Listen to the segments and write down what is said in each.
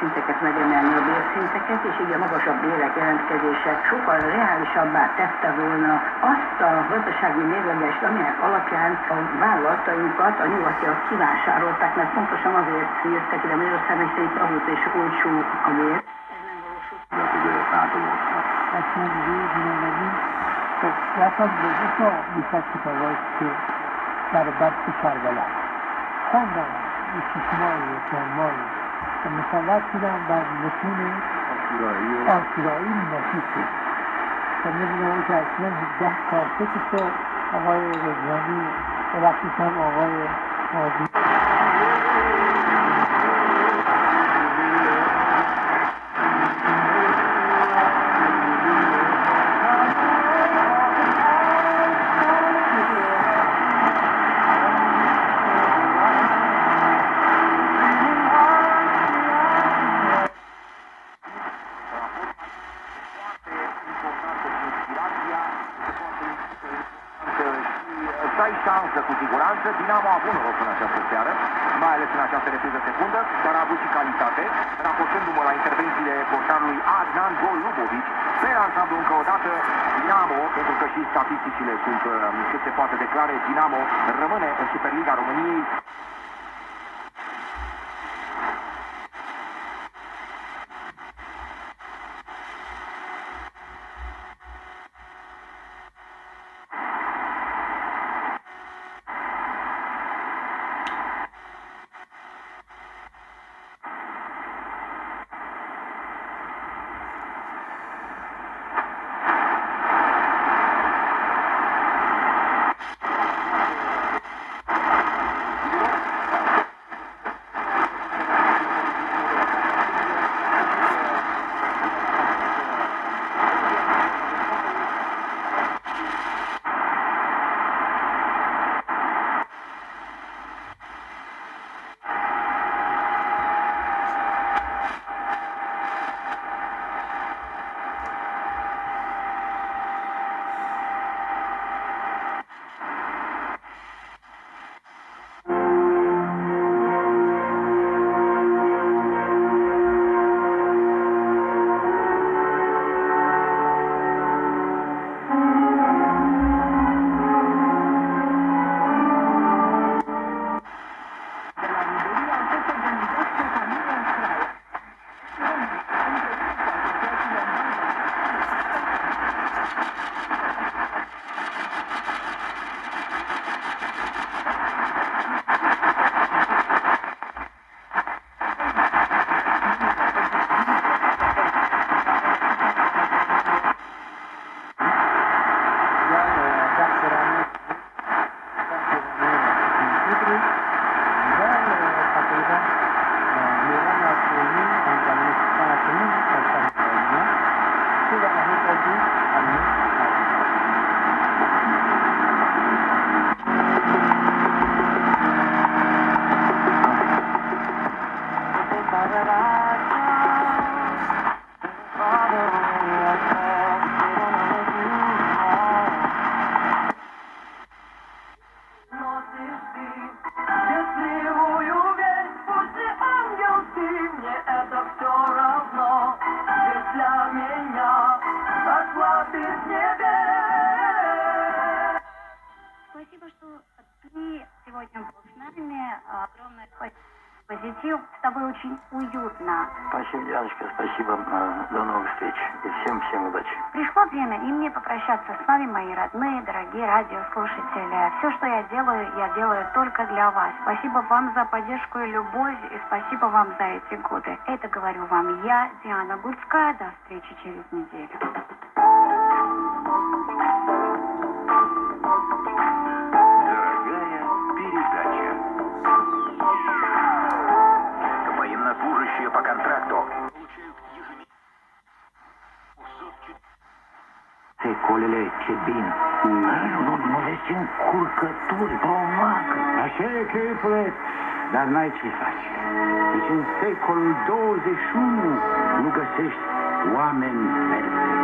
bérszinteket megemelni a bérszinteket, és így a magasabb bérek jelentkezése sokkal reálisabbá tette volna azt a gazdasági mérlegest, aminek alapján a vállalatainkat a nyugatiak kivásárolták, mert pontosan azért jöttek ide Magyarországra, hiszen itt ahhoz és olcsó a bér. Ez nem valósult. Azt mondjuk, ja sam došao i praktika vojske Starobarski Šarvala. Onda istismali moji. Mi sam vakiram da nekune Asurail na hitu. Kad ne bilo uzaj sve da kao sve ovo je regioni, ovakvi sam ovo je ovdje. Șansă cu siguranță, Dinamo a avut noroc în această seară, mai ales în această repriză secundă, dar a avut și calitate, raportându-mă la intervențiile portarului Adnan Golubovic. Per ansamblu încă o dată, Dinamo, pentru că și statisticile sunt cât se poate declare, Dinamo rămâne în Superliga României. Позитив, с тобой очень уютно. Спасибо, Дианочка, спасибо. До новых встреч. И всем удачи. Пришло время и мне попрощаться с вами, мои родные, дорогие радиослушатели. Все, что я делаю только для вас. Спасибо вам за поддержку и любовь, и спасибо вам за эти годы. Это говорю вам я, Диана Гурцкая. До встречи через неделю. Военнослужащие по контракту. Secolele, ce bine! Nu le simt curcături, provoacă! Așa e, chefule, dar n-ai ce faci. Deci în secolul 21 nu găsești oameni perfecti.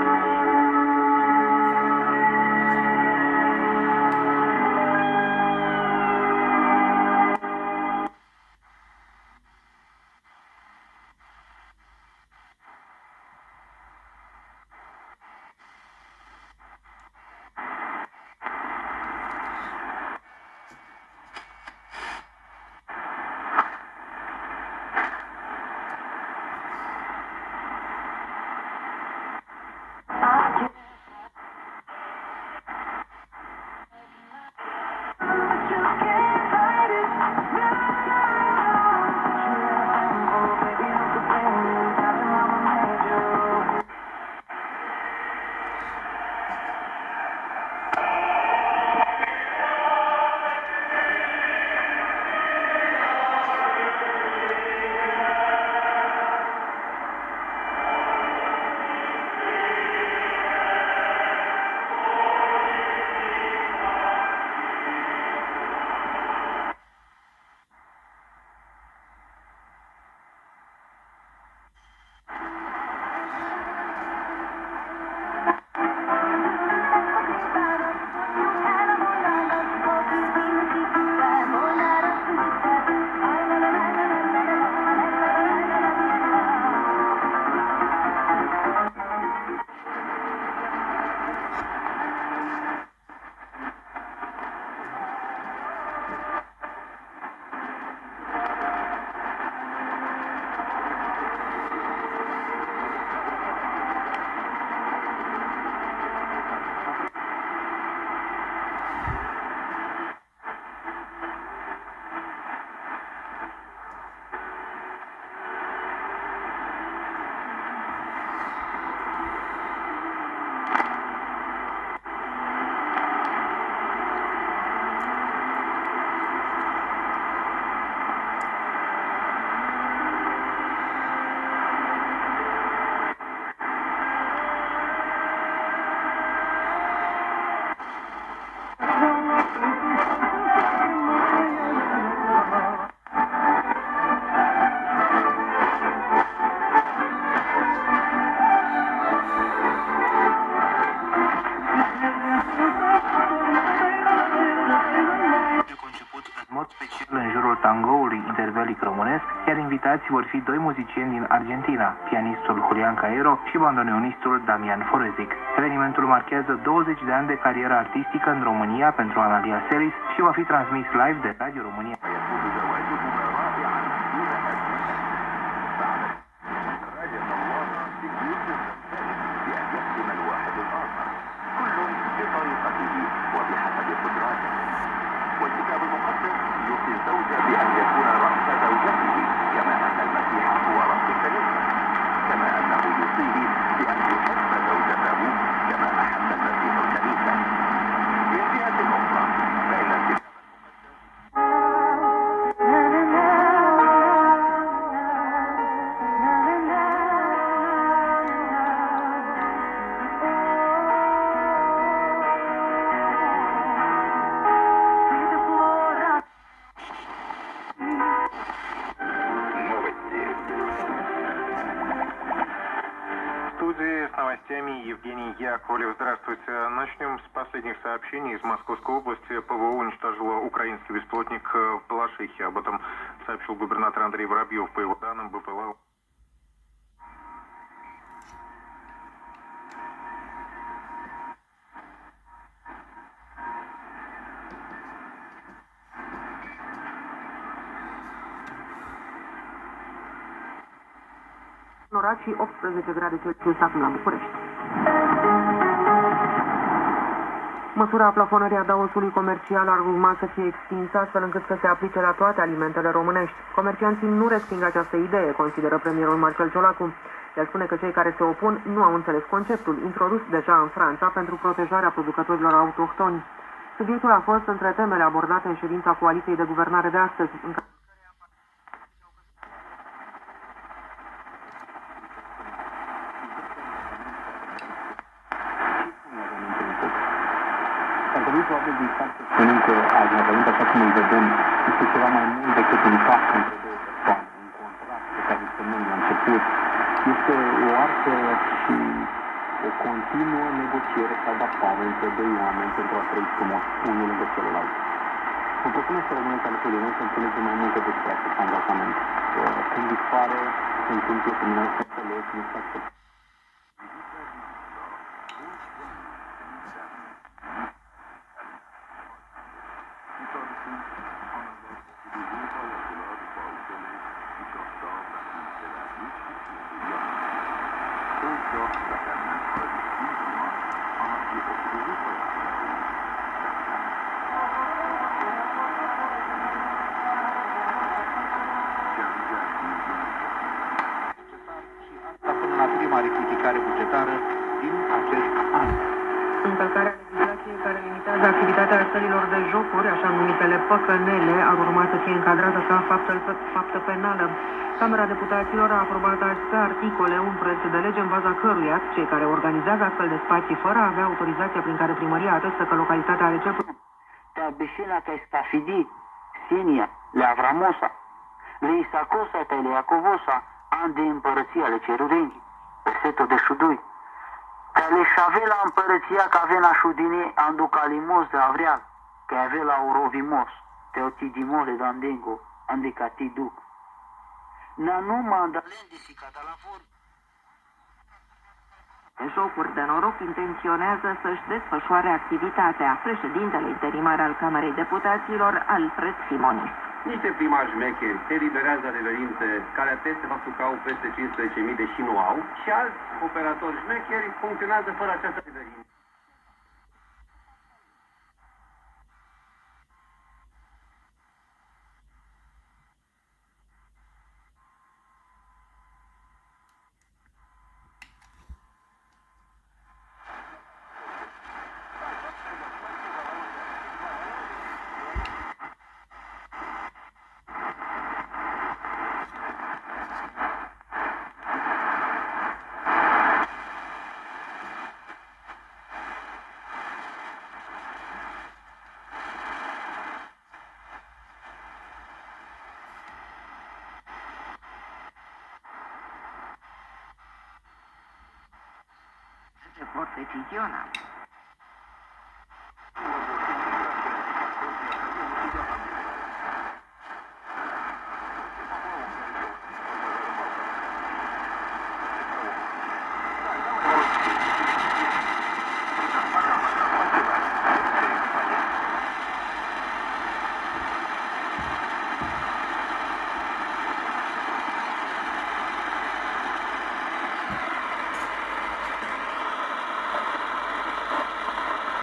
intervelic românesc, iar invitații vor fi doi muzicieni din Argentina, pianistul Julian Caero și bandoneonistul Damian Forezic. Evenimentul marchează 20 de ani de carieră artistică în România pentru Analia Seris și va fi transmis live de Radio România. والكتاب المقدس يوصي الزوجة بأن يكون رأس زوجته كما أن المسيح هو رأس الكنيسة، كما أنه يوصيه بأن يحب زوجته كما أحب المسيح الكنيسة. من جهة أخرى فإن الكتاب С новостями Евгений Яковлев. Здравствуйте. Начнем с последних сообщений. Из Московской области ПВО уничтожило украинский беспилотник в Балашихе. Об этом сообщил губернатор Андрей Воробьев. По его данным, БПЛА... în oraș și 18 grade Celsius acum la București. Măsura plafonării adaosului comercial ar urma să fie extinsă astfel încât să se aplice la toate alimentele românești. Comercianții nu resping această idee, consideră premierul Marcel Ciolacu. El spune că cei care se opun nu au înțeles conceptul introdus deja în Franța pentru protejarea producătorilor autohtoni. Subiectul a fost între temele abordate în ședința coaliției de guvernare de astăzi, în care probabil din faptul spunând că agravaient, așa cum îl vedem, este ceva mai mult decât un pact între două persoane, un contract pe care îl semnăm la început. Este o artă și o continuă negociere și adaptare între doi oameni pentru a trăi frumos unul lângă celălalt. Mă propune să rămânem alături de noi să înțelegem mai multe despre acest angajament. Când dispare, se întâmplă cu mine să înțeleg, nu să accept. Prima rectificare bugetară din acest an. Încălcarea legislației care limitează activitatea sălilor de jocuri, așa numitele păcănele, ar urma să fie încadrată ca faptă penală. Camera Deputaților a aprobat azi pe articole un proiect de lege în baza căruia cei care organizează astfel de spații fără a avea autorizația prin care primăria atestă că localitatea are cel puțin. Te abisina ca stafidi, Sinia, le Avramosa, le Isacosa, te le Iacovosa, an de împărăția le cerurenii. Versetul de șudui. Că le șave la împărăția că avea la șudine andu calimos de avreal, că avea la urovimos, te otidimole dandengo, andicati duc. Na nu mandalendisica la vor. Jocuri de noroc intenționează să-și desfășoare activitatea. Președintele interimar al Camerei Deputaților, Alfred Simonis. Niște primari șmecheri se eliberează adeverințe care atestă faptul că au peste 15.000 deși nu au și alți operatori șmecheri funcționează fără această adeverință. Por decisión.